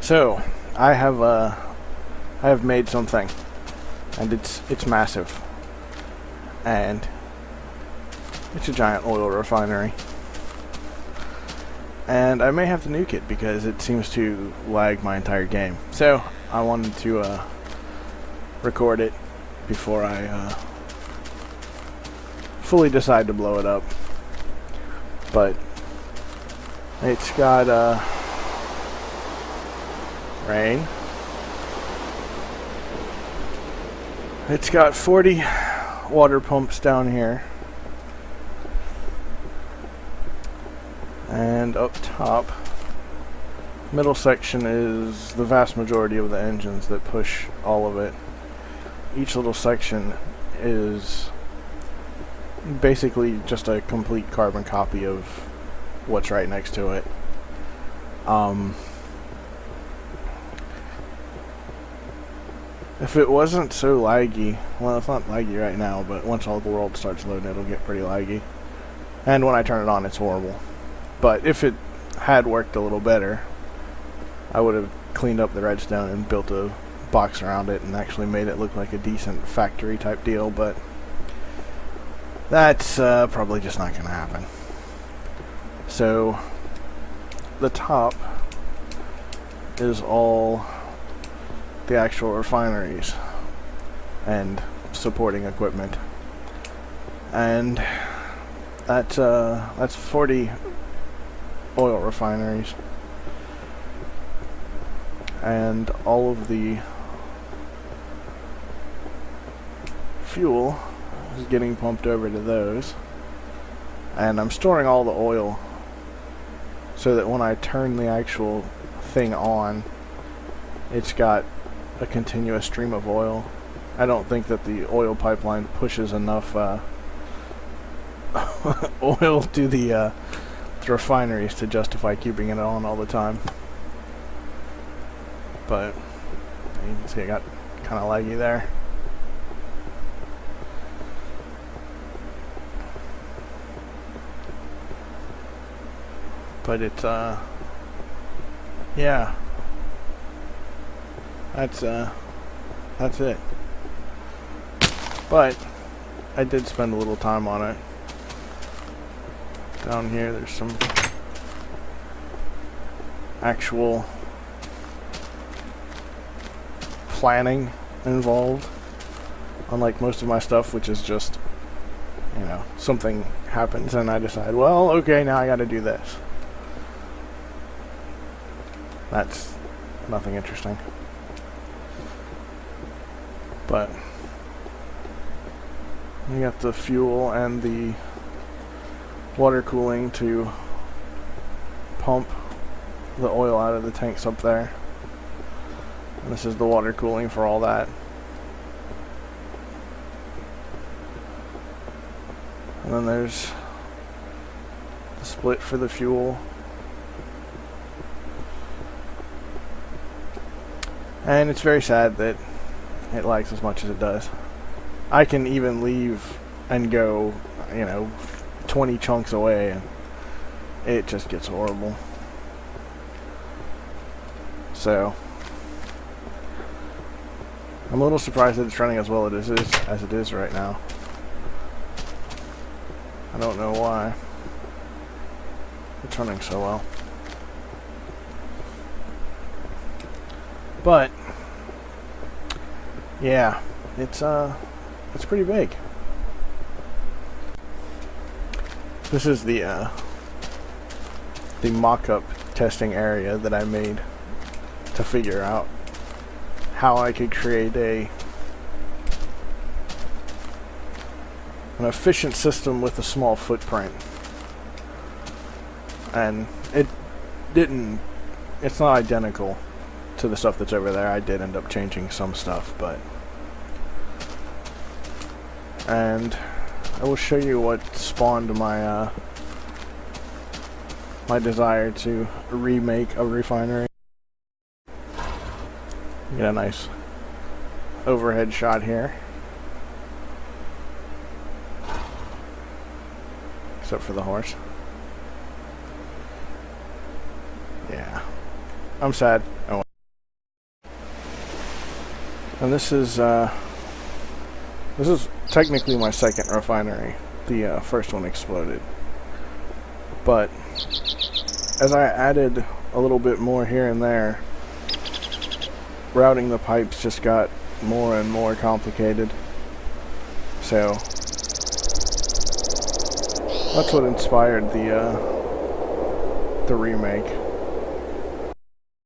So, I have made something, and it's massive, and it's a giant oil refinery, and I may have to nuke it because it seems to lag my entire game. So, I wanted to record it before I fully decide to blow it up, but it's got rain. It's got 40 water pumps down here, and up top, middle section is the vast majority of the engines that push all of it. Each little section is basically just a complete carbon copy of what's right next to it. If it wasn't so laggy, well, it's not laggy right now, but once all the world starts loading, it'll get pretty laggy. And when I turn it on, it's horrible. But if it had worked a little better, I would have cleaned up the redstone and built a box around it and actually made it look like a decent factory type deal, but that's probably just not going to happen. So, the top is all the actual refineries and supporting equipment, and that's 40 oil refineries, and all of the fuel is getting pumped over to those, and I'm storing all the oil so that when I turn the actual thing on, it's got a continuous stream of oil. I don't think that the oil pipeline pushes enough oil to the refineries to justify keeping it on all the time. But you can see it got kind of laggy there. But it's yeah. That's it. But I did spend a little time on it. Down here there's some actual planning involved, unlike most of my stuff, which is just, you know, something happens and I decide, well, okay, now I gotta do this. That's nothing interesting. But you got the fuel and the water cooling to pump the oil out of the tanks up there. And this is the water cooling for all that. And then there's the split for the fuel. And it's very sad that it lags as much as it does. I can even leave and go, you know, 20 chunks away, and it just gets horrible. So, I'm a little surprised that it's running as well as it is right now. I don't know why it's running so well. But yeah, it's pretty big. This is the mock-up testing area that I made to figure out how I could create an efficient system with a small footprint. And it's not identical to the stuff that's over there. I did end up changing some stuff, and I will show you what spawned my my desire to remake a refinery. Get a nice overhead shot here, except for the horse. Yeah, I'm sad. Oh well. And this is technically my second refinery. The first one exploded. But as I added a little bit more here and there, routing the pipes just got more and more complicated. So that's what inspired the remake.